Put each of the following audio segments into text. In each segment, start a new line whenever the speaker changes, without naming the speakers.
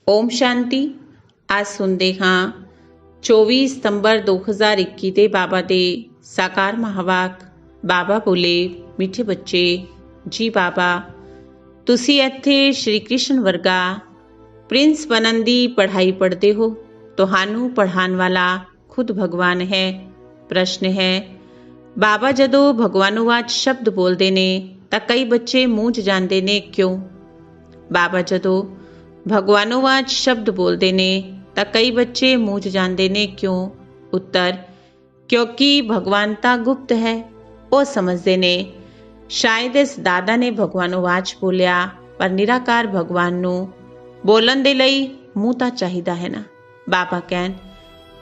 ओम शांति। आज सुनते हाँ 24 ਸਤੰਬਰ 2021 ਦੇ ਬਾਬਾ ਦੇ ਸਾਕਾਰ ਮਹਾਵਾਕ। ਬਾਬਾ ਬੋਲੇ, ਮਿੱਠੇ ਬੱਚੇ ਜੀ ਬਾਬਾ, ਤੁਸੀਂ ਇੱਥੇ ਸ਼੍ਰੀ ਕ੍ਰਿਸ਼ਨ ਵਰਗਾ ਪ੍ਰਿੰਸ ਬਣਨ ਦੀ ਪੜ੍ਹਾਈ ਪੜ੍ਹਦੇ ਹੋ। ਤੁਹਾਨੂੰ ਪੜ੍ਹਾਉਣ ਵਾਲਾ ਖੁਦ ਭਗਵਾਨ ਹੈ। ਪ੍ਰਸ਼ਨ ਹੈ, ਬਾਬਾ ਜਦੋਂ ਭਗਵਾਨੋਵਾਚ ਸ਼ਬਦ ਬੋਲਦੇ ਨੇ ਤਾਂ ਕਈ ਬੱਚੇ ਮੂੰਝ ਜਾਂਦੇ ਨੇ, ਕਿਉਂ? ਬਾਬਾ ਜਦੋਂ ਭਗਵਾਨੋਵਾਚ ਸ਼ਬਦ ਬੋਲਦੇ ਨੇ ਤਾਂ ਕਈ ਬੱਚੇ ਮੂਝ ਜਾਂਦੇ ਨੇ, ਕਿਉਂ? ਉੱਤਰ, ਕਿਉਂਕਿ ਭਗਵਾਨ ਤਾਂ ਗੁਪਤ ਹੈ। ਉਹ ਸਮਝਦੇ ਨੇ ਸ਼ਾਇਦ ਇਸ ਦਾਦਾ ਨੇ ਭਗਵਾਨੋਵਾਚ ਬੋਲਿਆ, ਪਰ ਨਿਰਾਕਾਰ ਭਗਵਾਨ ਨੂੰ ਬੋਲਣ ਦੇ ਲਈ ਮੂੰਹ ਤਾਂ ਚਾਹੀਦਾ ਹੈ ਨਾ। ਬਾਬਾ ਕਹਿਣ,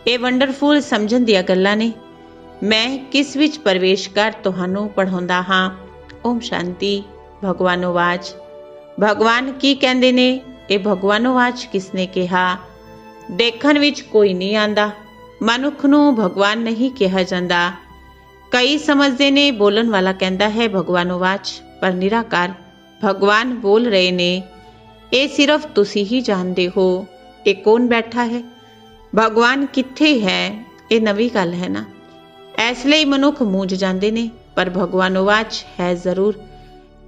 ਇਹ ਵੰਡਰਫੁਲ ਸਮਝਣ ਦੀਆਂ ਗੱਲਾਂ ਨੇ। ਮੈਂ ਕਿਸ ਵਿੱਚ ਪ੍ਰਵੇਸ਼ ਕਰ ਤੁਹਾਨੂੰ ਪੜ੍ਹਾਉਂਦਾ ਹਾਂ। ਓਮ ਸ਼ਾਂਤੀ। ਭਗਵਾਨੋਵਾਚ। ਭਗਵਾਨ ਕੀ ਕਹਿੰਦੇ ਨੇ? ਇਹ ਭਗਵਾਨੋਵਾਚ ਕਿਸਨੇ ਕਿਹਾ? ਦੇਖਣ ਵਿੱਚ ਕੋਈ ਨਹੀਂ ਆਂਦਾ। ਮਨੁੱਖ ਨੂੰ ਭਗਵਾਨ ਨਹੀਂ ਕਿਹਾ ਜਾਂਦਾ। ਕਈ ਸਮਝਦੇ ਨੇ ਬੋਲਣ ਵਾਲਾ ਕਹਿੰਦਾ ਹੈ ਭਗਵਾਨੋਵਾਚ, ਪਰ ਨਿਰਾਕਾਰ ਭਗਵਾਨ ਬੋਲ ਰਹੇ ਨੇ। ਇਹ ਸਿਰਫ ਤੁਸੀਂ ਹੀ ਜਾਣਦੇ ਹੋ। ਇਹ ਕੌਣ ਬੈਠਾ ਹੈ? ਭਗਵਾਨ ਕਿੱਥੇ ਹੈ? ਇਹ ਨਵੀਂ ਗੱਲ ਹੈ ਨਾ। ਇਸ ਲਈ ਮਨੁੱਖ ਮੂੰਝ ਜਾਂਦੇ ਨੇ, ਪਰ ਭਗਵਾਨੋਵਾਚ ਹੈ ਜ਼ਰੂਰ।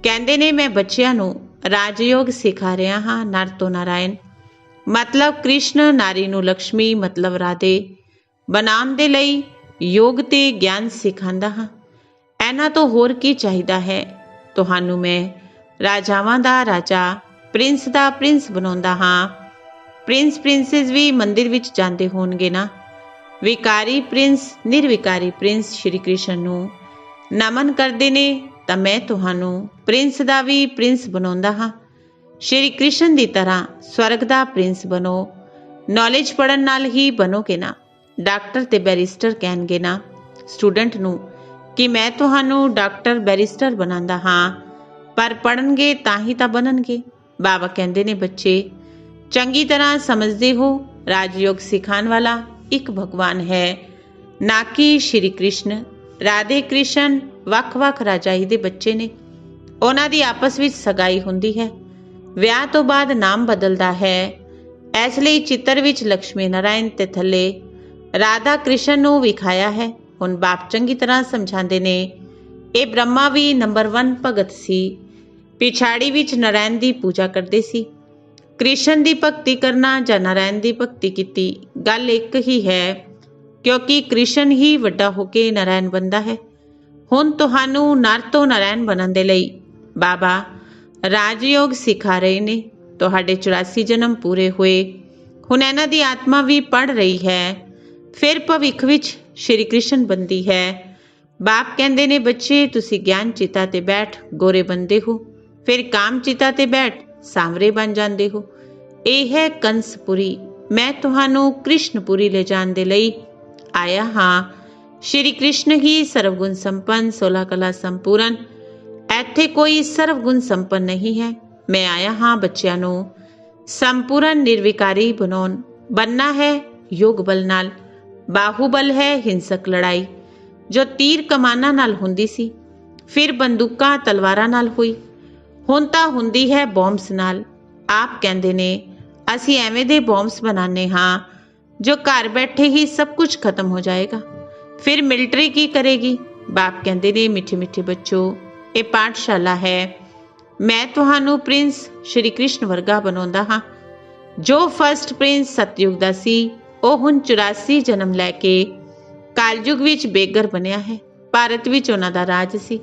ਕਹਿੰਦੇ ਨੇ ਮੈਂ ਬੱਚਿਆਂ ਨੂੰ ਰਾਜਯੋਗ ਸਿਖਾ ਰਿਹਾ ਹਾਂ। ਨਰ ਤੋਂ ਨਾਰਾਇਣ ਮਤਲਬ ਕ੍ਰਿਸ਼ਨ, ਨਾਰੀ ਨੂੰ ਲਕਸ਼ਮੀ ਮਤਲਬ ਰਾਧੇ ਬਣਾਉਣ ਦੇ ਲਈ ਯੋਗ ਤੇ ਗਿਆਨ ਸਿਖਾਉਂਦਾ ਹਾਂ। ਇਹਨਾਂ ਤੋਂ ਹੋਰ ਕੀ ਚਾਹੀਦਾ ਹੈ? ਤੁਹਾਨੂੰ ਮੈਂ ਰਾਜਾਵਾਂ ਦਾ ਰਾਜਾ, ਪ੍ਰਿੰਸ ਦਾ ਪ੍ਰਿੰਸ ਬਣਾਉਂਦਾ ਹਾਂ। ਪ੍ਰਿੰਸ ਪ੍ਰਿੰਸੈਸ ਵੀ ਮੰਦਿਰ ਵਿੱਚ ਜਾਂਦੇ ਹੋਣਗੇ ਨਾ। ਵਿਕਾਰੀ ਪ੍ਰਿੰਸ, ਨਿਰਵਿਕਾਰੀ ਪ੍ਰਿੰਸ ਸ਼੍ਰੀ ਕ੍ਰਿਸ਼ਨ ਨੂੰ ਨਮਨ ਕਰਦੇ ਨੇ, ਤਾਂ ਮੈਂ ਤੁਹਾਨੂੰ ਪ੍ਰਿੰਸ ਦਾ ਵੀ ਪ੍ਰਿੰਸ ਬਣਾਉਂਦਾ ਹਾਂ। ਸ਼੍ਰੀ ਕ੍ਰਿਸ਼ਨ ਦੀ ਤਰ੍ਹਾਂ ਸਵਰਗ ਦਾ ਪ੍ਰਿੰਸ ਬਣੋ। ਨੌਲੇਜ ਪੜ੍ਹਨ ਨਾਲ ਹੀ ਬਣੋਗੇ ਨਾ। ਡਾਕਟਰ ਤੇ ਬੈਰਿਸਟਰ ਕਹਿਣਗੇ ਨਾ ਸਟੂਡੈਂਟ ਨੂੰ ਕਿ ਮੈਂ ਤੁਹਾਨੂੰ ਡਾਕਟਰ ਬੈਰਿਸਟਰ ਬਣਾਉਂਦਾ ਹਾਂ, ਪਰ ਪੜ੍ਹਨਗੇ ਤਾਂ ਹੀ ਤਾਂ ਬਣਨਗੇ। ਬਾਬਾ ਕਹਿੰਦੇ ਨੇ ਬੱਚੇ ਚੰਗੀ ਤਰ੍ਹਾਂ ਸਮਝਦੇ ਹੋ, ਰਾਜਯੋਗ ਸਿਖਾਉਣ ਵਾਲਾ ਇੱਕ ਭਗਵਾਨ ਹੈ, ਨਾ ਕਿ ਸ਼੍ਰੀ ਕ੍ਰਿਸ਼ਨ। ਰਾਧੇ ਕ੍ਰਿਸ਼ਨ ਵੱਖ-ਵੱਖ ਰਾਜਾਈ ਦੇ ਬੱਚੇ ਨੇ। ਉਹਨਾਂ ਦੀ ਆਪਸ ਵਿੱਚ ਸਗਾਈ ਹੁੰਦੀ ਹੈ। ਵਿਆਹ ਤੋਂ ਬਾਅਦ ਨਾਮ ਬਦਲਦਾ ਹੈ। ਇਸ ਲਈ ਚਿੱਤਰ ਵਿੱਚ ਲక్ష్ਮੀ ਨਾਰਾਇਣ ਤੇ ਥੱਲੇ ਰਾਧਾ ਕ੍ਰਿਸ਼ਨ ਨੂੰ ਵਿਖਾਇਆ ਹੈ। ਹੁਣ ਬਾਪ ਚੰਗੀ ਤਰ੍ਹਾਂ ਸਮਝਾਉਂਦੇ ਨੇ, ਇਹ ਬ੍ਰਹਮਾ ਵੀ ਨੰਬਰ 1 ਭਗਤ ਸੀ। ਪਿਛਾੜੀ ਵਿੱਚ ਨਾਰਾਇਣ ਦੀ ਪੂਜਾ ਕਰਦੇ ਸੀ। ਕ੍ਰਿਸ਼ਨ ਦੀ ਭਗਤੀ ਕਰਨਾ ਜਾਂ ਨਾਰਾਇਣ ਦੀ ਭਗਤੀ ਕੀਤੀ, ਗੱਲ ਇੱਕ ਹੀ ਹੈ, ਕਿਉਂਕਿ ਕ੍ਰਿਸ਼ਨ ਹੀ ਵੱਡਾ ਹੋ ਕੇ ਨਾਰਾਇਣ ਬਣਦਾ ਹੈ। ਹੁਣ ਤੁਹਾਨੂੰ ਨਰ ਤੋਂ ਨਾਰਾਇਣ ਬਣਨ ਦੇ ਲਈ ਬਾਬਾ ਰਾਜਯੋਗ ਸਿਖਾ ਰਹੇ ਨੇ। ਤੁਹਾਡੇ 84 ਜਨਮ ਪੂਰੇ ਹੋਏ। ਹੁਣ ਇਹਨਾਂ ਦੀ ਆਤਮਾ ਵੀ ਪੜ ਰਹੀ ਹੈ। ਫਿਰ ਭਵਿੱਖ ਵਿੱਚ ਸ਼੍ਰੀ ਕ੍ਰਿਸ਼ਨ ਬਣਦੀ ਹੈ। ਬਾਪ ਕਹਿੰਦੇ ਨੇ ਬੱਚੇ ਤੁਸੀਂ ਗਿਆਨ ਚਿਤਾ ਤੇ ਬੈਠ ਗੋਰੇ ਬਣਦੇ ਹੋ, ਫਿਰ ਕਾਮ ਚਿਤਾ ਤੇ ਬੈਠ ਸਾਂਵਰੇ ਬਣ ਜਾਂਦੇ ਹੋ। ਇਹ ਹੈ ਕੰਸਪੁਰੀ। ਮੈਂ ਤੁਹਾਨੂੰ ਕ੍ਰਿਸ਼ਨਪੁਰੀ ਲੈ ਜਾਣ ਦੇ ਲਈ ਆਇਆ ਹਾਂ। ਸ਼੍ਰੀ ਕ੍ਰਿਸ਼ਨ ਹੀ ਸਰਵਗੁਣ ਸੰਪੰਨ, 16 ਕਲਾ ਸੰਪੂਰਨ। ਇੱਥੇ ਕੋਈ ਸਰਵਗੁਣ ਸੰਪੰਨ ਨਹੀਂ ਹੈ। ਮੈਂ ਆਇਆ ਹਾਂ ਬੱਚਿਆਂ ਨੂੰ ਸੰਪੂਰਨ ਨਿਰਵਿਕਾਰੀ ਬਣਨਾ ਹੈ। ਯੋਗ ਬਲ ਨਾਲ ਬਾਹੂਬਲ ਹੈ ਹਿੰਸਕ ਲੜਾਈ, ਜੋ ਤੀਰ ਕਮਾਨਾਂ ਨਾਲ ਹੁੰਦੀ ਸੀ, ਫਿਰ ਬੰਦੂਕਾਂ ਤਲਵਾਰਾਂ ਨਾਲ ਹੋਈ, ਹੁਣ ਤਾਂ ਹੁੰਦੀ ਹੈ ਬੌਂਬਸ ਨਾਲ। ਆਪ ਕਹਿੰਦੇ ਨੇ ਅਸੀਂ ਐਵੇਂ ਦੇ ਬੌਂਬਸ ਬਣਾਉਂਦੇ ਹਾਂ ਜੋ ਘਰ ਬੈਠੇ ਹੀ ਸਭ ਕੁਝ ਖਤਮ ਹੋ ਜਾਏਗਾ। ਫਿਰ ਮਿਲਟਰੀ ਕੀ ਕਰੇਗੀ? ਬਾਪ ਕਹਿੰਦੇ ਨੇ ਮਿੱਠੇ ਮਿੱਠੇ ਬੱਚੋ, ਇਹ ਪਾਠਸ਼ਾਲਾ ਹੈ। ਮੈਂ ਤੁਹਾਨੂੰ ਪ੍ਰਿੰਸ ਸ਼੍ਰੀ ਕ੍ਰਿਸ਼ਨ ਵਰਗਾ ਬਣਾਉਂਦਾ ਹਾਂ। ਜੋ ਫਸਟ ਪ੍ਰਿੰਸ ਸਤਯੁਗ ਦਾ ਸੀ, ਉਹ ਹੁਣ 84 ਜਨਮ ਲੈ ਕੇ ਕਲਯੁਗ ਵਿੱਚ ਬੇਗਰ ਬਣਿਆ ਹੈ। ਭਾਰਤ ਵਿੱਚ ਉਹਨਾਂ ਦਾ ਰਾਜ ਸੀ।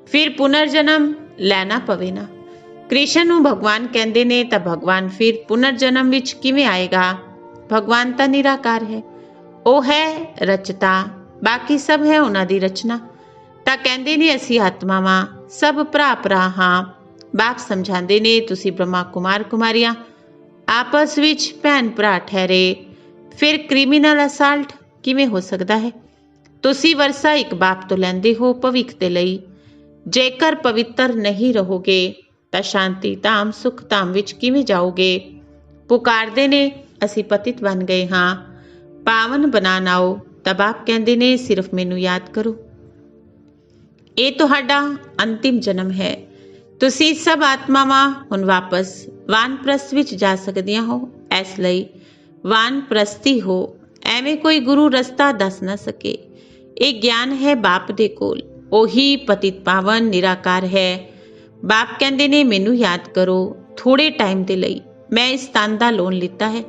ਫਿਰ ਪੁਨਰ ਜਨਮ ਲੈਣਾ ਪਵੇ ਨਾ। ਕ੍ਰਿਸ਼ਨ ਨੂੰ ਭਗਵਾਨ ਕਹਿੰਦੇ ਨੇ, ਤਾਂ ਭਗਵਾਨ ਫਿਰ ਪੁਨਰ ਜਨਮ ਵਿੱਚ ਕਿਵੇਂ ਆਏਗਾ? ਭਗਵਾਨ ਤਾਂ ਨਿਰਾਕਾਰ ਹੈ। ਉਹ ਹੈ ਰਚਤਾ, ਬਾਕੀ ਸਭ ਹੈ ਉਹਨਾਂ ਦੀ ਰਚਨਾ। ਤਾਂ ਕਹਿੰਦੇ ਨੇ ਅਸੀਂ ਆਤਮਾਵਾਂ ਸਭ ਭਰਾ ਭਰਾ ਹਾਂ। ਬਾਪ ਸਮਝਾਉਂਦੇ ਨੇ ਤੁਸੀਂ ਬ੍ਰਹਮਾ ਕੁਮਾਰ ਕੁਮਾਰੀਆਂ ਆਪਸ ਵਿੱਚ ਭੈਣ ਭਰਾ ਠਹਿਰੇ। ਫਿਰ ਕ੍ਰਿਮੀਨਲ ਅਸਾਲਟ ਕਿਵੇਂ ਹੋ ਸਕਦਾ ਹੈ? ਤੁਸੀਂ ਵਰਸਾ ਇੱਕ ਬਾਪ ਤੋਂ ਲੈਂਦੇ ਹੋ ਭਵਿੱਖ ਦੇ ਲਈ। ਜੇਕਰ ਪਵਿੱਤਰ ਨਹੀਂ ਰਹੋਗੇ ਤਾਂ ਸ਼ਾਂਤੀ ਧਾਮ ਸੁਖ ਧਾਮ ਵਿੱਚ ਕਿਵੇਂ ਜਾਓਗੇ? ਪੁਕਾਰਦੇ ਨੇ ਅਸੀਂ ਪਤਿਤ ਬਣ ਗਏ ਹਾਂ, ਪਾਵਨ ਬਣਾਉਣ ਆਓ। ਤਾਂ ਬਾਪ ਕਹਿੰਦੇ ਨੇ ਸਿਰਫ ਮੈਨੂੰ ਯਾਦ ਕਰੋ। ਇਹ ਤੁਹਾਡਾ ਅੰਤਿਮ ਜਨਮ ਹੈ। ਤੁਸੀਂ ਸਭ ਆਤਮਾਵਾਂ ਹੁਣ ਵਾਪਸ ਵਾਨਪ੍ਰਸਥ ਵਿੱਚ ਜਾ ਸਕਦੀਆਂ ਹੋ। ਇਸ ਲਈ ਵਾਨਪ੍ਰਸਤੀ ਹੋ, ਐਵੇਂ ਕੋਈ ਗੁਰੂ ਰਸਤਾ ਦੱਸ ਨਾ ਸਕੇ। ਇਹ ਗਿਆਨ ਹੈ ਬਾਪ ਦੇ ਕੋਲ, ਉਹੀ ਪਤਿਤ ਪਾਵਨ ਨਿਰਾਕਾਰ ਹੈ। ਬਾਪ ਕਹਿੰਦੇ ਨੇ ਮੈਨੂੰ ਯਾਦ ਕਰੋ ਥੋੜੇ ਟਾਈਮ ਦੇ ਲਈ, ਮੈਂ ਇਸ ਤਨ ਦਾ ਲੋਨ ਲਿੱਤਾ ਹੈ।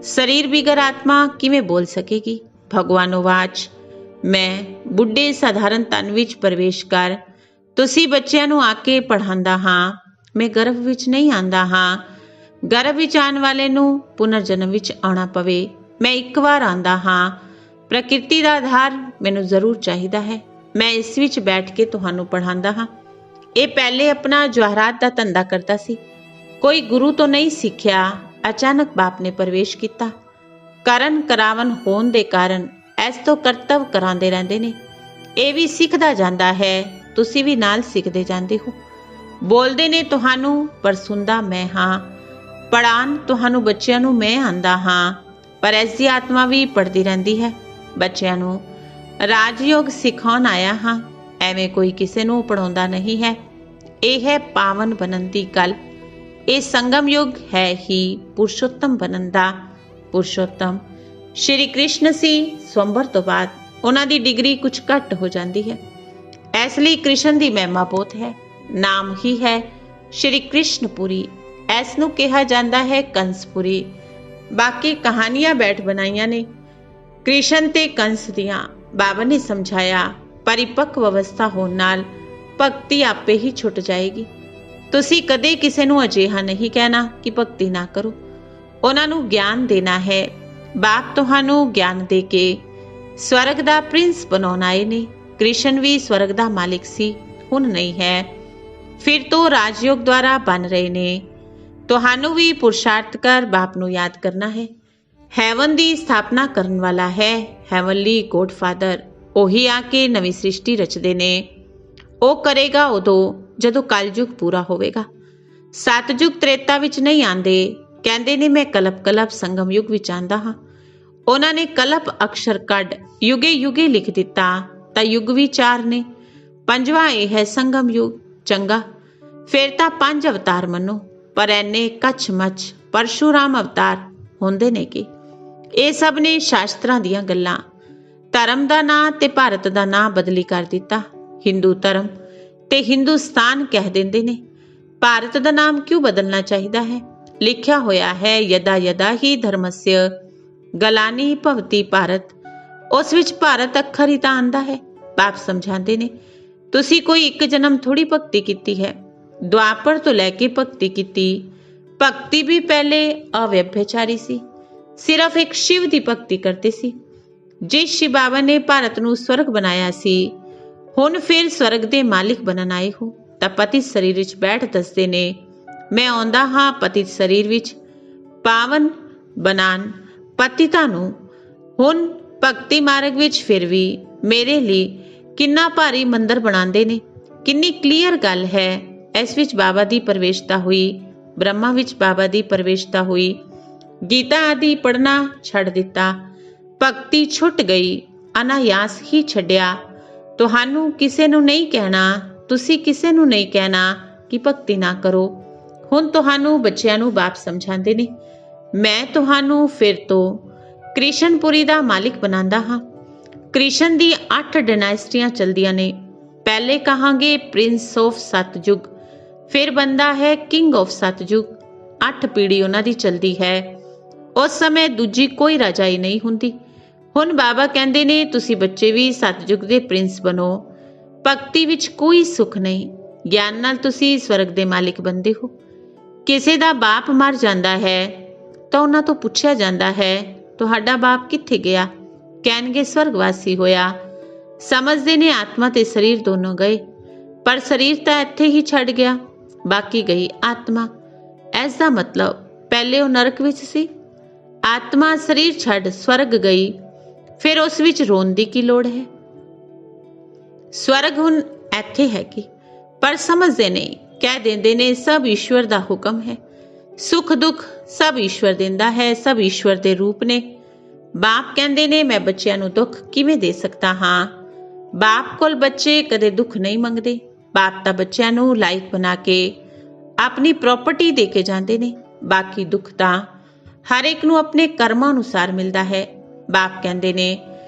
ਸਰੀਰ ਬਿਗਰ ਆਤਮਾ ਕਿਵੇਂ ਬੋਲ ਸਕੇਗੀ? ਭਗਵਾਨੋਵਾਚ, ਮੈਂ ਬੁੱਢੇ ਸਾਧਾਰਨ ਤਨ ਵਿੱਚ ਪ੍ਰਵੇਸ਼ ਕਰ ਤੁਸੀਂ ਬੱਚਿਆਂ ਨੂੰ ਆ ਕੇ ਪੜ੍ਹਾਉਂਦਾ ਹਾਂ। ਮੈਂ ਗਰਭ ਵਿੱਚ ਨਹੀਂ ਆਉਂਦਾ ਹਾਂ। ਗਰਭ ਵਿੱਚ ਆਉਣ ਵਾਲੇ ਨੂੰ ਪੁਨਰ ਜਨਮ ਵਿੱਚ ਆਉਣਾ ਪਵੇ। ਮੈਂ ਇੱਕ ਵਾਰ ਆਉਂਦਾ ਹਾਂ। ਪ੍ਰਕਿਰਤੀ ਦਾ ਆਧਾਰ ਮੈਨੂੰ ਜ਼ਰੂਰ ਚਾਹੀਦਾ ਹੈ। ਮੈਂ ਇਸ ਵਿੱਚ ਬੈਠ ਕੇ ਤੁਹਾਨੂੰ ਪੜ੍ਹਾਉਂਦਾ ਹਾਂ। ਇਹ ਪਹਿਲੇ ਆਪਣਾ ਜਵਾਹਰਾਤ ਦਾ ਧੰਦਾ ਕਰਦਾ ਸੀ, ਕੋਈ ਗੁਰੂ ਤੋਂ ਨਹੀਂ ਸਿੱਖਿਆ। ਅਚਾਨਕ ਬਾਪ ਨੇ ਪ੍ਰਵੇਸ਼ ਕੀਤਾ। ਕਰਨ ਕਰਾਵਨ ਹੋਣ ਦੇ ਕਾਰਨ ਇਸ ਤੋਂ ਕਰਤੱਵ ਕਰਾਉਂਦੇ ਰਹਿੰਦੇ ਨੇ। ਇਹ ਵੀ ਸਿੱਖਦਾ ਜਾਂਦਾ ਹੈ, ਤੁਸੀਂ ਵੀ ਨਾਲ ਸਿੱਖਦੇ ਜਾਂਦੇ ਹੋ। ਬੋਲਦੇ ਨੇ ਤੁਹਾਨੂੰ, ਪਰ ਸੁਣਦਾ ਮੈਂ ਹਾਂ। ਪੜ੍ਹਾਉਣ ਤੁਹਾਨੂੰ ਬੱਚਿਆਂ ਨੂੰ ਮੈਂ ਆਂਦਾ ਹਾਂ, ਪਰ ਐਸੀ ਆਤਮਾ ਵੀ ਪੜ੍ਹਦੀ ਰਹਿੰਦੀ ਹੈ। ਬੱਚਿਆਂ ਨੂੰ ਰਾਜਯੋਗ ਸਿਖਾਉਣ ਆਇਆ ਹਾਂ, ਐਵੇਂ ਕੋਈ ਕਿਸੇ ਨੂੰ ਪੜ੍ਹਾਉਂਦਾ ਨਹੀਂ ਹੈ। ਇਹ ਹੈ ਪਾਵਨ ਬਣਨ ਦੀ ਗੱਲ। ਇਹ ਸੰਗਮ ਯੁੱਗ ਹੈ ਹੀ ਪੁਰਸ਼ੋਤਮ ਬਣਨ ਦਾ। ਪੁਰਸ਼ੋਤਮ ਸ਼੍ਰੀ ਕ੍ਰਿਸ਼ਨ ਸੀ। ਸਵੰਬਰ ਤੋਂ ਬਾਅਦ ਉਹਨਾਂ ਦੀ ਡਿਗਰੀ ਕੁਝ ਘੱਟ ਹੋ ਜਾਂਦੀ ਹੈ। ਇਸ ਲਈ ਕ੍ਰਿਸ਼ਨ ਦੀ ਮਹਿਮਾ ਬਹੁਤ ਹੈ। ਨਾਮ ਹੀ ਹੈ ਸ਼੍ਰੀ ਕ੍ਰਿਸ਼ਨਪੁਰੀ। ਇਸ ਨੂੰ ਕਿਹਾ ਜਾਂਦਾ ਹੈ ਕੰਸਪੁਰੀ। ਬਾਕੀ ਕਹਾਣੀਆਂ ਬੈਠ ਬਣਾਈਆਂ ਨੇ ਕ੍ਰਿਸ਼ਨ ਤੇ ਕੰਸ ਦੀਆਂ। ਬਾਬਾ ਨੇ ਸਮਝਾਇਆ, ਪਰਿਪੱਕ ਅਵਸਥਾ ਹੋਣ ਨਾਲ ਭਗਤੀ ਆਪੇ ਹੀ ਛੁੱਟ ਜਾਏਗੀ। ਤੁਸੀਂ ਕਦੇ ਕਿਸੇ ਨੂੰ ਅਜਿਹਾ ਨਹੀਂ ਕਹਿਣਾ ਕਿ ਭਗਤੀ ਨਾ ਕਰੋ। ਉਹਨਾਂ ਨੂੰ ਗਿਆਨ ਦੇਣਾ ਹੈ। ਬਾਪ ਤੁਹਾਨੂੰ ਗਿਆਨ ਦੇ ਕੇ ਸਵਰਗ ਦਾ ਪ੍ਰਿੰਸ ਬਣਾਉਣ ਆਏ ਨੇ। ਕ੍ਰਿਸ਼ਨ ਵੀ ਸਵਰਗ ਦਾ ਮਾਲਿਕ ਸੀ, ਹੁਣ ਨਹੀਂ ਹੈ। ਫਿਰ ਤੋਂ ਰਾਜਯੋਗ ਦੁਆਰਾ ਬਣ ਰਹੇ ਨੇ। ਤੁਹਾਨੂੰ ਵੀ ਪੁਰਸ਼ਾਰਥ ਕਰ ਬਾਪ ਨੂੰ ਯਾਦ ਕਰਨਾ ਹੈ। ਹੈਵਨ ਦੀ ਸਥਾਪਨਾ ਕਰਨ ਵਾਲਾ ਹੈ, ਹੈਵਨਲੀ ਗੋਡਫਾਦਰ। ਉਹੀ ਆ ਕੇ ਨਵੀਂ ਸ੍ਰਿਸ਼ਟੀ ਰਚਦੇ ਨੇ। ਉਹ ਕਰੇਗਾ ਉਦੋਂ ਜਦੋਂ ਕਲਯੁਗ ਪੂਰਾ ਹੋਵੇਗਾ। ਸਤਯੁਗ ਤ੍ਰੇਤਾ ਵਿੱਚ ਨਹੀਂ ਆਂਦੇ। ਕਹਿੰਦੇ ਨੇ ਮੈਂ ਕਲਪ ਕਲਪ ਸੰਗਮ ਯੁੱਗ ਵਿੱਚ ਆਂਦਾ ਹਾਂ। ਉਹਨਾਂ ਨੇ ਕਲਪ ਅਕਸ਼ਰ ਕੱਢ ਯੁਗੇ ਯੁਗੇ ਲਿਖ ਦਿੱਤਾ ਤਾਂ ਯੁੱਗ ਵੀ 4 ਨੇ। ਪੰਜਵਾਂ ਇਹ ਹੈ ਸੰਗਮ ਯੁੱਗ। ਚੰਗਾ, ਫਿਰ ਤਾਂ 5 ਅਵਤਾਰ ਮੰਨੋ, ਪਰ ਐਨੇ ਕੱਛ ਮੱਛ ਪਰਸ਼ੂਰਾਮ ਅਵਤਾਰ ਹੁੰਦੇ ਨੇ ਕਿ ਇਹ ਸਭ ਨੇ ਸ਼ਾਸਤਰਾਂ ਦੀਆਂ ਗੱਲਾਂ। ਧਰਮ ਦਾ ਨਾਂ ਤੇ ਭਾਰਤ ਦਾ ਨਾਂ ਬਦਲੀ ਕਰ ਦਿੱਤਾ। ਹਿੰਦੂ ਧਰਮ ਤੇ ਹਿੰਦੁਸਤਾਨ ਕਹਿ ਦਿੰਦੇ ਨੇ। ਭਾਰਤ ਦਾ ਨਾਮ ਕਿਉਂ ਬਦਲਣਾ ਚਾਹੀਦਾ ਹੈ? ਲਿਖਿਆ ਹੋਇਆ ਹੈ ਯਦਾ ਯਦਾ ਹੀ ਧਰਮਸਯ ਗਲਾਨੀ ਭਵਤੀ ਭਾਰਤ। ਉਸ ਵਿੱਚ ਭਾਰਤ ਅੱਖਰ ਹੀ ਤਾਂ ਆਂਦਾ ਹੈ। ਬਾਪ ਸਮਝਾਉਂਦੇ ਨੇ, ਤੁਸੀਂ ਕੋਈ ਇੱਕ ਜਨਮ ਥੋੜੀ ਭਗਤੀ ਕੀਤੀ ਹੈ। ਦੁਆਪਰ ਤੋਂ ਲੈ ਕੇ ਭਗਤੀ ਕੀਤੀ। ਭਗਤੀ ਵੀ ਪਹਿਲੇ ਅਵਿਅਭਿਚਾਰੀ ਸੀ, ਸਿਰਫ ਇੱਕ ਸ਼ਿਵ ਦੀ ਭਗਤੀ ਕਰਦੇ ਸੀ। ਜਿਸ ਸ਼ਿਵ ਬਾਬਾ ਨੇ ਭਾਰਤ ਨੂੰ ਸਵਰਗ ਬਣਾਇਆ ਸੀ, ਹੁਣ ਫਿਰ ਸਵਰਗ ਦੇ ਮਾਲਿਕ ਬਣਨ ਆਏ ਹੋ ਤਾਂ ਪਤਿਤ ਸਰੀਰ ਵਿੱਚ ਬੈਠ ਦੱਸਦੇ ਨੇ, ਮੈਂ ਆਉਂਦਾ ਹਾਂ ਪਤਿਤ ਸਰੀਰ ਵਿੱਚ ਪਾਵਨ ਬਣਾਉਣ ਪਤਿਤਾਂ ਨੂੰ। ਹੁਣ ਭਗਤੀ ਮਾਰਗ ਵਿੱਚ ਫਿਰ ਵੀ ਮੇਰੇ ਲਈ ਕਿੰਨਾ ਭਾਰੀ ਮੰਦਰ ਬਣਾਉਂਦੇ ਨੇ। ਕਿੰਨੀ ਕਲੀਅਰ ਗੱਲ ਹੈ। ਇਸ ਵਿੱਚ ਬਾਬਾ ਦੀ ਪ੍ਰਵੇਸ਼ਤਾ ਹੋਈ, ਬ੍ਰਹਮਾ ਵਿੱਚ ਬਾਬਾ ਦੀ ਪ੍ਰਵੇਸ਼ਤਾ ਹੋਈ। ਗੀਤਾ ਆਦਿ ਪੜ੍ਹਨਾ ਛੱਡ ਦਿੱਤਾ, ਭਗਤੀ ਛੁੱਟ ਗਈ, ਅਨਾਯਾਸ ਹੀ ਛੱਡਿਆ। ਤੁਹਾਨੂੰ ਕਿਸੇ ਨੂੰ ਨਹੀਂ ਕਹਿਣਾ, ਤੁਸੀਂ ਕਿਸੇ ਨੂੰ ਨਹੀਂ ਕਹਿਣਾ ਕਿ ਭਗਤੀ ਨਾ ਕਰੋ। ਹੁਣ ਤੁਹਾਨੂੰ ਬੱਚਿਆਂ ਨੂੰ ਬਾਪ ਸਮਝਾਉਂਦੇ ਨੇ, ਮੈਂ ਤੁਹਾਨੂੰ ਫਿਰ ਤੋਂ ਕ੍ਰਿਸ਼ਨਪੁਰੀ ਦਾ ਮਾਲਿਕ ਬਣਾਉਂਦਾ ਹਾਂ। ਕ੍ਰਿਸ਼ਨ ਦੀ 8 ਡਾਇਨਾਸਟੀਆਂ ਚਲਦੀਆਂ ਨੇ। ਪਹਿਲੇ ਕਹਾਂਗੇ ਪ੍ਰਿੰਸ ਆਫ ਸਤਯੁਗ, ਫਿਰ ਬੰਦਾ ਹੈ ਕਿੰਗ ਆਫ ਸਤਯੁਗ। 8 ਪੀੜ੍ਹੀ ਉਹਨਾਂ ਦੀ ਚਲਦੀ ਹੈ। ਉਸ ਸਮੇਂ ਦੂਜੀ ਕੋਈ ਰਾਜਾਈ ਨਹੀਂ ਹੁੰਦੀ। ਹੁਣ ਬਾਬਾ ਕਹਿੰਦੇ ਨੇ ਤੁਸੀਂ ਬੱਚੇ ਵੀ ਸਤਯੁਗ ਦੇ ਪ੍ਰਿੰਸ ਬਣੋ। ਭਗਤੀ ਵਿੱਚ ਕੋਈ ਸੁੱਖ ਨਹੀਂ, ਗਿਆਨ ਨਾਲ ਤੁਸੀਂ ਸਵਰਗ ਦੇ ਮਾਲਿਕ ਬਣਦੇ ਹੋ। ਕਿਸੇ ਦਾ ਬਾਪ ਮਰ ਜਾਂਦਾ ਹੈ ਤਾਂ ਉਹਨਾਂ ਤੋਂ ਪੁੱਛਿਆ ਜਾਂਦਾ ਹੈ ਤੁਹਾਡਾ ਬਾਪ ਕਿੱਥੇ ਗਿਆ? ਕਹਿਣਗੇ ਸਵਰਗਵਾਸੀ ਹੋਇਆ। ਸਮਝਦੇ ਨੇ ਆਤਮਾ ਤੇ ਸਰੀਰ ਦੋਨੋਂ ਗਏ, ਪਰ ਸਰੀਰ ਤਾਂ ਇੱਥੇ ਹੀ ਛੱਡ ਗਿਆ, ਬਾਕੀ ਗਈ ਆਤਮਾ। ਇਸ ਦਾ ਮਤਲਬ ਪਹਿਲੇ ਉਹ ਨਰਕ ਵਿੱਚ ਸੀ, ਆਤਮਾ ਸਰੀਰ ਛੱਡ ਸਵਰਗ ਗਈ, ਫਿਰ ਉਸ ਵਿੱਚ ਰੋਣ ਦੀ ਕੀ ਲੋੜ ਹੈ? ਸਵਰਗ ਹੁਣ ਇੱਥੇ ਹੈ ਕਿ, ਪਰ ਸਮਝਦੇ ਨਹੀਂ। ਕਹਿ ਦਿੰਦੇ ਨੇ ਸਭ ਈਸ਼ਵਰ ਦਾ ਹੁਕਮ ਹੈ, ਸੁੱਖ ਦੁੱਖ ਸਭ ਈਸ਼ਵਰ ਦਿੰਦਾ ਹੈ, ਸਭ ਈਸ਼ਵਰ ਦੇ ਰੂਪ ਨੇ। ਬਾਪ ਕਹਿੰਦੇ ਨੇ ਮੈਂ ਬੱਚਿਆਂ ਨੂੰ ਦੁੱਖ ਕਿਵੇਂ ਦੇ ਸਕਦਾ ਹਾਂ? ਬਾਪ ਕੋਲ ਬੱਚੇ ਕਦੇ ਦੁੱਖ ਨਹੀਂ ਮੰਗਦੇ। ਬਾਪ ਤਾਂ ਬੱਚਿਆਂ ਨੂੰ ਲਾਇਕ ਬਣਾ ਕੇ ਆਪਣੀ ਪ੍ਰਾਪਰਟੀ ਦੇ ਕੇ ਜਾਂਦੇ ਨੇ। ਬਾਕੀ ਦੁੱਖ ਤਾਂ ਹਰ ਇੱਕ ਨੂੰ ਆਪਣੇ ਕਰਮਾਂ ਅਨੁਸਾਰ ਮਿਲਦਾ ਹੈ। ਬਾਪ ਕਹਿੰਦੇ ਨੇ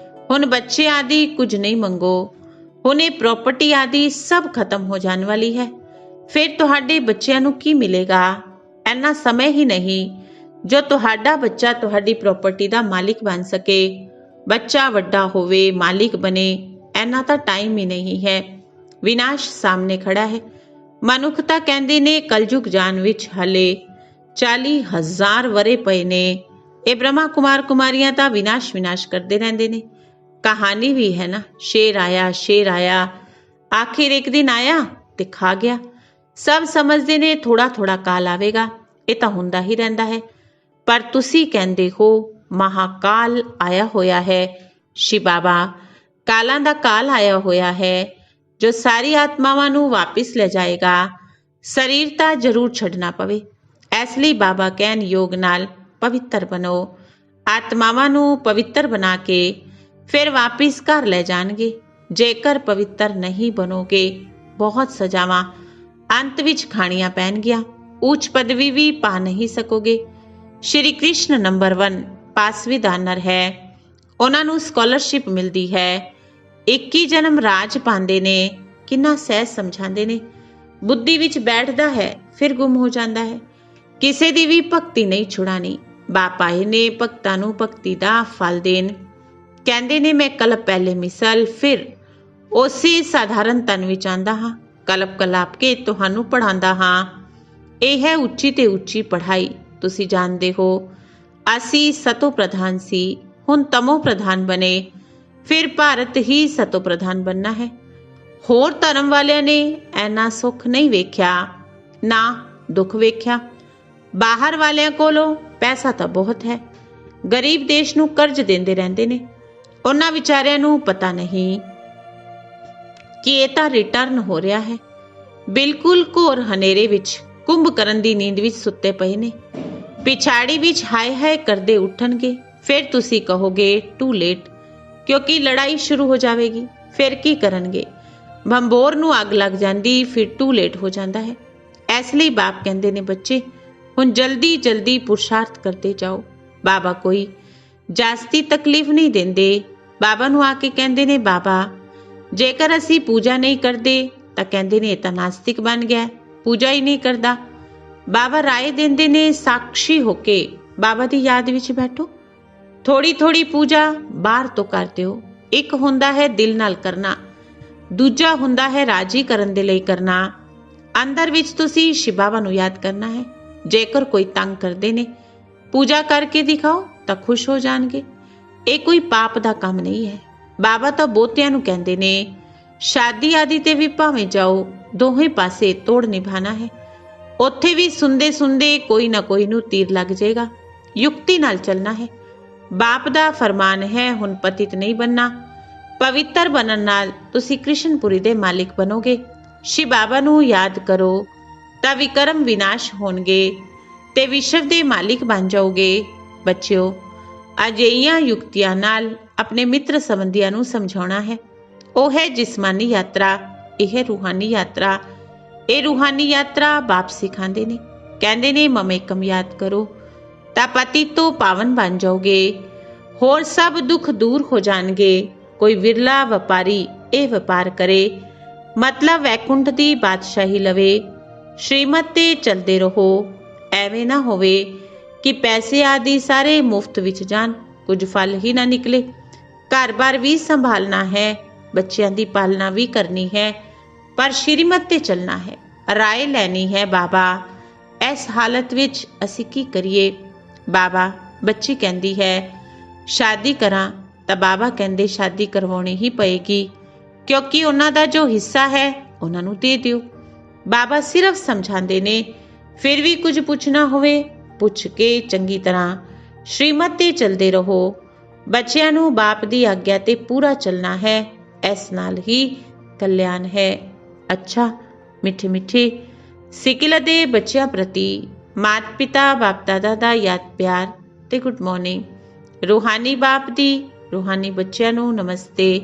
ਹੁਣ ਬੱਚੇ ਆਦਿ ਕੁਝ ਨਹੀਂ ਮੰਗੋ, ਹੁਣ ਇਹ ਪ੍ਰਾਪਰਟੀ ਆਦਿ ਸਭ ਖਤਮ ਹੋ ਜਾਣ ਵਾਲੀ ਹੈ। ਫਿਰ ਤੁਹਾਡੇ ਬੱਚਿਆਂ ਨੂੰ ਕੀ ਮਿਲੇਗਾ? ਇੰਨਾ ਸਮੇਂ ਹੀ ਨਹੀਂ ਜੋ ਤੁਹਾਡਾ ਬੱਚਾ ਤੁਹਾਡੀ ਪ੍ਰਾਪਰਟੀ ਦਾ ਮਾਲਿਕ ਬਣ ਸਕੇ। ਬੱਚਾ ਵੱਡਾ ਹੋਵੇ, ਮਾਲਿਕ ਬਣੇ, ਇੰਨਾ ਤਾਂ ਟਾਈਮ ਹੀ ਨਹੀਂ ਹੈ। ਵਿਨਾਸ਼ ਸਾਹਮਣੇ ਖੜਾ ਹੈ। ਮਨੁੱਖਤਾ ਕਹਿੰਦੇ ਨੇ ਕਲਯੁਗ ਜਾਣ ਵਿੱਚ ਹਲੇ 40,000 ਵਰੇ ਪਏ ਨੇ। ਇਹ ਬ੍ਰਹਮਾ ਕੁਮਾਰ ਕੁਮਾਰੀਆਂ ਤਾਂ ਵਿਨਾਸ਼ ਕਰਦੇ ਰਹਿੰਦੇ ਨੇ। ਕਹਾਣੀ ਵੀ ਹੈ ਨਾ, ਸ਼ੇਰ ਆਇਆ, ਆਖਿਰ ਇੱਕ ਦਿਨ ਆਇਆ ਤੇ ਖਾ ਗਿਆ। ਸਭ ਸਮਝਦੇ ਨੇ ਥੋੜਾ ਥੋੜਾ ਕਾਲ ਆਵੇਗਾ, ਇਹ ਤਾਂ ਹੁੰਦਾ ਹੀ ਰਹਿੰਦਾ ਹੈ। ਪਰ ਤੁਸੀਂ ਕਹਿੰਦੇ ਹੋ ਮਹਾਕਾਲ ਆਇਆ ਹੋਇਆ ਹੈ। ਸ਼ਿਵ ਬਾਬਾ, ਕਾਲਾਂ ਦਾ ਕਾਲ ਆਇਆ ਹੋਇਆ ਹੈ ਜੋ ਸਾਰੀ ਆਤਮਾਵਾਂ ਨੂੰ ਵਾਪਿਸ ਲੈ ਜਾਏਗਾ। ਸਰੀਰ ਤਾਂ ਜ਼ਰੂਰ ਛੱਡਣਾ ਪਵੇ। ਇਸ ਲਈ ਬਾਬਾ ਕਹਿਣ ਯੋਗ ਨਾਲ ਪਵਿੱਤਰ ਬਣੋ। ਆਤਮਾਵਾਂ ਨੂੰ ਪਵਿੱਤਰ ਬਣਾ ਕੇ ਫਿਰ ਵਾਪਿਸ ਘਰ ਲੈ ਜਾਣਗੇ। ਜੇਕਰ ਪਵਿੱਤਰ ਨਹੀਂ ਬਣੋਗੇ, ਬਹੁਤ ਸਜ਼ਾਵਾਂ ਅੰਤ ਵਿੱਚ ਖਾਣੀਆਂ ਪੈਣਗੀਆਂ। ਉੱਚ ਪਦਵੀ ਵੀ ਪਾ ਨਹੀਂ ਸਕੋਗੇ। ਸ਼੍ਰੀ ਕ੍ਰਿਸ਼ਨ ਨੰਬਰ 1 ਪਾਸ ਵਿਧਾਨਰ ਹੈ। ਉਹਨਾਂ ਨੂੰ ਸਕਾਲਰਸ਼ਿਪ ਮਿਲਦੀ ਹੈ। 21 ਜਨਮ ਰਾਜ ਪਾਉਂਦੇ ਨੇ। ਕਿੰਨਾ ਸਹਿਜ ਸਮਝਾਉਂਦੇ ਨੇ। ਬੁੱਧੀ ਵਿੱਚ ਬੈਠਦਾ ਹੈ ਫਿਰ ਗੁੰਮ ਹੋ ਜਾਂਦਾ ਹੈ। ਕਿਸੇ ਦੀ ਵੀ ਭਗਤੀ ਨਹੀਂ ਛੁਡਾਣੀ। ਬਾਪ ਆਏ ਨੇ ਭਗਤਾਂ ਨੂੰ ਭਗਤੀ ਦਾ ਫਲ ਦੇਣ। ਕਹਿੰਦੇ ਨੇ ਮੈਂ ਕਲਪ ਪਹਿਲੇ ਮਿਸਲ ਫਿਰ ਉਸੇ ਸਾਧਾਰਨ ਤਨ ਵਿੱਚ ਆਂਦਾ ਹਾਂ। ਕਲਪ ਕਲਾਪ ਕੇ ਤੁਹਾਨੂੰ ਪੜ੍ਹਾਉਂਦਾ ਹਾਂ। ਇਹ ਹੈ ਉੱਚੀ ਤੇ ਉੱਚੀ ਪੜ੍ਹਾਈ। ਤੁਸੀਂ ਜਾਣਦੇ ਹੋ ਅਸੀਂ ਸਤੋ ਪ੍ਰਧਾਨ ਸੀ, ਹੁਣ ਤਮੋ ਪ੍ਰਧਾਨ ਬਣੇ। ਫਿਰ ਭਾਰਤ ਹੀ ਸਤੋ ਪ੍ਰਧਾਨ ਬਣਨਾ ਹੈ। ਹੋਰ ਧਰਮ ਵਾਲਿਆਂ ਨੇ ਐਨਾ ਸੁੱਖ ਨਹੀਂ ਵੇਖਿਆ, ਨਾ ਦੁੱਖ ਵੇਖਿਆ। ਬਾਹਰ ਵਾਲਿਆਂ ਕੋਲੋਂ ਪੈਸਾ ਤਾਂ ਬਹੁਤ ਹੈ, ਗਰੀਬ ਦੇਸ਼ ਨੂੰ ਕਰਜ਼ ਦਿੰਦੇ ਰਹਿੰਦੇ ਨੇ। ਉਹਨਾਂ ਵਿਚਾਰਿਆਂ ਨੂੰ ਪਤਾ ਨਹੀਂ ਕਿ ਇਹ ਤਾਂ ਰਿਟਰਨ ਹੋ ਰਿਹਾ ਹੈ। ਬਿਲਕੁਲ ਘੋਰ ਹਨੇਰੇ ਵਿੱਚ ਕੁੰਭਕਰਨ ਦੀ ਨੀਂਦ ਵਿੱਚ ਸੁੱਤੇ ਪਏ ਨੇ। ਪਿਛਾੜੀ ਵਿੱਚ ਹਾਏ ਹਾਏ ਕਰਦੇ ਉੱਠਣਗੇ। ਫਿਰ ਤੁਸੀਂ ਕਹੋਗੇ ਟੂ ਲੇਟ, ਕਿਉਂਕਿ ਲੜਾਈ ਸ਼ੁਰੂ ਹੋ ਜਾਵੇਗੀ। ਫਿਰ ਕੀ ਕਰਨਗੇ? ਬੰਬੋਰ ਨੂੰ ਅੱਗ ਲੱਗ ਜਾਂਦੀ, ਫਿਰ ਟੂ ਲੇਟ ਹੋ ਜਾਂਦਾ ਹੈ। ਇਸ ਲਈ ਬਾਪ ਕਹਿੰਦੇ ਨੇ ਬੱਚੇ ਹੁਣ ਜਲਦੀ ਜਲਦੀ ਪੁਰਸ਼ਾਰਥ ਕਰਦੇ ਜਾਓ। ਬਾਬਾ ਕੋਈ ਜਾਸਤੀ ਤਕਲੀਫ ਨਹੀਂ ਦਿੰਦੇ। ਬਾਬਾ ਨੂੰ ਆ ਕੇ ਕਹਿੰਦੇ ਨੇ ਬਾਬਾ ਜੇਕਰ ਅਸੀਂ ਪੂਜਾ ਨਹੀਂ ਕਰਦੇ ਤਾਂ ਕਹਿੰਦੇ ਨੇ ਇਹ ਤਾਂ ਨਾਸਤਿਕ ਬਣ ਗਿਆ, ਪੂਜਾ ਹੀ ਨਹੀਂ ਕਰਦਾ। ਬਾਬਾ ਰਾਏ ਦਿੰਦੇ ਨੇ ਸਾਖਸ਼ੀ ਹੋ ਕੇ ਬਾਬਾ ਦੀ ਯਾਦ ਵਿੱਚ ਬੈਠੋ। ਥੋੜੀ ਥੋੜੀ ਪੂਜਾ ਬਾਹਰ ਤੋਂ ਕਰ ਦਿਓ। ਇੱਕ ਹੁੰਦਾ ਹੈ ਦਿਲ ਨਾਲ ਕਰਨਾ, ਦੂਜਾ ਹੁੰਦਾ ਹੈ ਰਾਜੀ ਕਰਨ ਦੇ ਲਈ ਕਰਨਾ। ਅੰਦਰ ਵਿੱਚ ਤੁਸੀਂ ਸ਼ਿਵ ਬਾਬਾ ਨੂੰ ਯਾਦ ਕਰਨਾ ਹੈ। ਜੇਕਰ ਕੋਈ ਤੰਗ ਕਰਦੇ ਨੇ, ਪੂਜਾ ਕਰਕੇ ਦਿਖਾਓ ਤਾਂ ਖੁਸ਼ ਹੋ ਜਾਣਗੇ। ਇਹ ਕੋਈ ਪਾਪ ਦਾ ਕੰਮ ਨਹੀਂ ਹੈ। ਬਾਬਾ ਤਾਂ ਬਹੁਤਿਆਂ ਨੂੰ ਕਹਿੰਦੇ ਨੇ ਸ਼ਾਦੀ ਆਦਿ ਤੇ ਵੀ ਭਾਵੇਂ ਜਾਓ, ਦੋਹੇ ਪਾਸੇ ਤੋੜ ਨਿਭਾਣਾ ਹੈ। ਉੱਥੇ ਵੀ ਸੁਣਦੇ ਸੁਣਦੇ ਕੋਈ ਨਾ ਕੋਈ ਨੂੰ ਤੀਰ ਲੱਗ ਜਾਏਗਾ। ਯੁਕਤੀ ਨਾਲ ਚੱਲਣਾ ਹੈ। ਬਾਪ ਦਾ ਫਰਮਾਨ ਹੈ ਹੁਣ ਪਤਿਤ ਨਹੀਂ ਬਣਨਾ। ਪਵਿੱਤਰ ਬਣਨ ਨਾਲ ਤੁਸੀਂ ਕ੍ਰਿਸ਼ਨਪੁਰੀ ਦੇ ਮਾਲਿਕ ਬਣੋਗੇ। ਸ਼ਿਵ ਬਾਬਾ ਨੂੰ ਯਾਦ ਕਰੋ ਤਾਂ ਵਿਕਰਮ ਵਿਨਾਸ਼ ਹੋਣਗੇ ਤੇ ਵਿਸ਼ਵ ਦੇ ਮਾਲਿਕ ਬਣ ਜਾਓਗੇ। ਬੱਚਿਓ, ਅਜਿਹੀਆਂ ਯੁਕਤੀਆਂ ਨਾਲ ਆਪਣੇ ਮਿੱਤਰ ਸੰਬੰਧੀਆਂ ਨੂੰ ਸਮਝਾਉਣਾ ਹੈ। ਉਹ ਹੈ ਜਿਸਮਾਨੀ ਯਾਤਰਾ, ਇਹ ਹੈ ਰੂਹਾਨੀ ਯਾਤਰਾ। ਇਹ ਰੂਹਾਨੀ ਯਾਤਰਾ ਬਾਪ ਸਿਖਾਉਂਦੇ ਨੇ। ਕਹਿੰਦੇ ਨੇ ਮਮੇਕਮ ਯਾਦ ਕਰੋ ਤਾਂ ਪਤੀ ਤੋਂ ਪਾਵਨ ਬਣ ਜਾਓਗੇ। ਹੋਰ ਸਭ ਦੁੱਖ ਦੂਰ ਹੋ ਜਾਣਗੇ। ਕੋਈ ਵਿਰਲਾ ਵਪਾਰੀ ਇਹ ਵਪਾਰ ਕਰੇ, ਮਤਲਬ ਵੈਕੁੰਠ ਦੀ ਬਾਦਸ਼ਾਹੀ ਲਵੇ। ਸ਼੍ਰੀਮਤ ਤੇ ਚੱਲਦੇ ਰਹੋ। ਐਵੇਂ ਨਾ ਹੋਵੇ ਕਿ ਪੈਸੇ ਆਦਿ ਸਾਰੇ ਮੁਫਤ ਵਿੱਚ ਜਾਣ, ਕੁਝ ਫਲ ਹੀ ਨਾ ਨਿਕਲੇ। ਘਰ-ਬਾਰ ਵੀ ਸੰਭਾਲਣਾ ਹੈ, ਬੱਚਿਆਂ ਦੀ ਪਾਲਣਾ ਵੀ ਕਰਨੀ ਹੈ, ਪਰ ਸ਼੍ਰੀਮਤ ਤੇ ਚੱਲਣਾ ਹੈ। ਰਾਏ ਲੈਣੀ ਹੈ ਬਾਬਾ ਇਸ ਹਾਲਤ ਵਿੱਚ ਅਸੀਂ ਕੀ ਕਰੀਏ? ਬਾਬਾ ਬੱਚੀ ਕਹਿੰਦੀ ਹੈ ਸ਼ਾਦੀ ਕਰਾਂ ਤਾਂ ਬਾਬਾ ਕਹਿੰਦੇ ਸ਼ਾਦੀ ਕਰਵਾਉਣੀ ਹੀ ਪਏਗੀ, ਕਿਉਂਕਿ ਉਹਨਾਂ ਦਾ ਜੋ ਹਿੱਸਾ ਹੈ ਉਹਨਾਂ ਨੂੰ ਦੇ ਦਿਓ। ਬਾਬਾ ਸਿਰਫ ਸਮਝਾਉਂਦੇ ਨੇ। ਫਿਰ ਵੀ ਕੁਝ ਪੁੱਛਣਾ ਹੋਵੇ ਪੁੱਛ ਕੇ ਚੰਗੀ ਤਰ੍ਹਾਂ ਸ਼੍ਰੀਮਤ ਤੇ ਚੱਲਦੇ ਰਹੋ। ਬੱਚਿਆਂ ਨੂੰ ਬਾਪ ਦੀ ਆਗਿਆ ਤੇ ਪੂਰਾ ਚੱਲਣਾ ਹੈ, ਇਸ ਨਾਲ ਹੀ ਕਲਿਆਣ ਹੈ। ਅੱਛਾ ਮਿੱਠੇ ਮਿੱਠੇ ਸਿਕਿਲ ਦੇ ਬੱਚਿਆਂ ਪ੍ਰਤੀ ਮਾਤ ਪਿਤਾ ਬਾਪ ਦਾਦਾ ਦਾ ਯਾਦ ਪਿਆਰ ਤੇ ਗੁੱਡ ਮਾਰਨਿੰਗ। ਰੂਹਾਨੀ ਬਾਪ ਦੀ ਰੂਹਾਨੀ ਬੱਚਿਆਂ ਨੂੰ ਨਮਸਤੇ।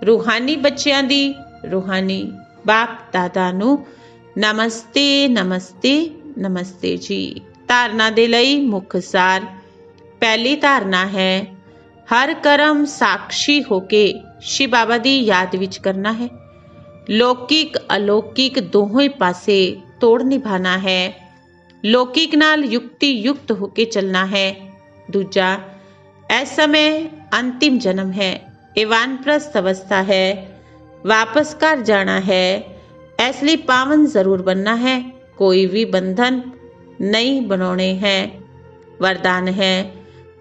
ਰੂਹਾਨੀ ਬੱਚਿਆਂ ਦੀ ਰੂਹਾਨੀ ਬਾਪ ਦਾਦਾ ਨੂੰ ਨਮਸਤੇ ਨਮਸਤੇ ਨਮਸਤੇ ਜੀ। ਧਾਰਨਾ ਦੇ ਲਈ ਮੁੱਖ ਸਾਰ पहली धारणा है हर कर्म साक्षी होके शिव बाबा दी याद विच करना है। लौकिक अलौकिक दोहों ही पासे तोड़ निभाना है। लौकिक नाल युक्ति युक्त होके चलना है। दूजा, इस समय अंतिम जन्म है, ये वानप्रस्थ अवस्था है, वापस घर जाना है, इसलिए पावन जरूर बनना है, कोई भी बंधन नहीं बनाने हैं। वरदान है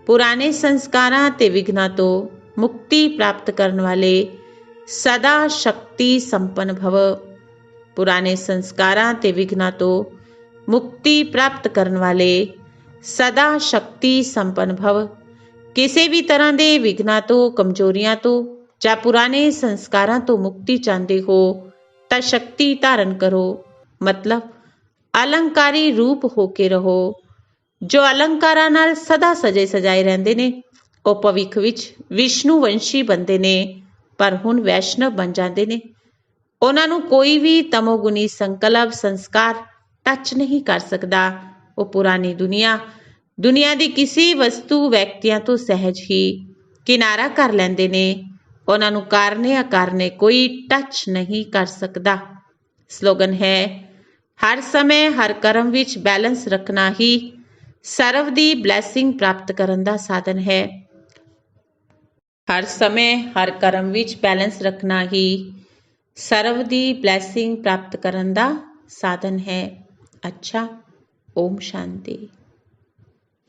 पुराने संस्कारां ते विघ्नां तो मुक्ति प्राप्त करने वाले सदा शक्ति संपन्न भव। पुराने संस्कारां ते विघ्नां तो मुक्ति प्राप्त करने वाले सदा शक्ति संपन्न भव। किसी भी तरह के विघ्नां तो कमजोरियां तो या पुराने संस्कारां तो मुक्ति चाहते हो तो शक्ति धारण करो, मतलब अलंकारी रूप होके रहो। जो अलंकारां नाल सदा सजे सजाए रहंदे ने ਉਹ ਭਵਿੱਖ ਵਿੱਚ ਵਿਸ਼ਨੂੰ ਵੰਸ਼ੀ ਬੰਦੇ ਨੇ, ਪਰ ਹੁਣ ਵੈਸ਼ਨਵ ਬਣ ਜਾਂਦੇ ਨੇ। ਉਹਨਾਂ ਨੂੰ ਕੋਈ ਵੀ ਤਮੋਗੁਣੀ ਸੰਕਲਪ ਸੰਸਕਾਰ ਟੱਚ ਨਹੀਂ ਕਰ ਸਕਦਾ। ਉਹ ਪੁਰਾਣੀ ਦੁਨੀਆ ਦੀ ਕਿਸੇ ਵਸਤੂ ਵਿਅਕਤੀਆਂ ਤੋਂ ਸਹਿਜ ਹੀ ਕਿਨਾਰਾ ਕਰ ਲੈਂਦੇ ਨੇ। ਉਹਨਾਂ ਨੂੰ ਕਾਰਨੇ ਅਕਾਰਨੇ ਕੋਈ ਟੱਚ ਨਹੀਂ ਕਰ ਸਕਦਾ। ਸਲੋਗਨ ਹੈ ਹਰ ਸਮੇਂ ਹਰ ਕਰਮ ਵਿੱਚ ਬੈਲੈਂਸ ਰੱਖਣਾ ਹੀ ਸਰਵ ਦੀ ਬਲੈਸਿੰਗ ਪ੍ਰਾਪਤ ਕਰਨ ਦਾ ਸਾਧਨ ਹੈ। हर समय हर कर्म विच बैलेंस रखना ही सर्व दी ब्लैसिंग प्राप्त करन दा साधन है। अच्छा, ओम शांति।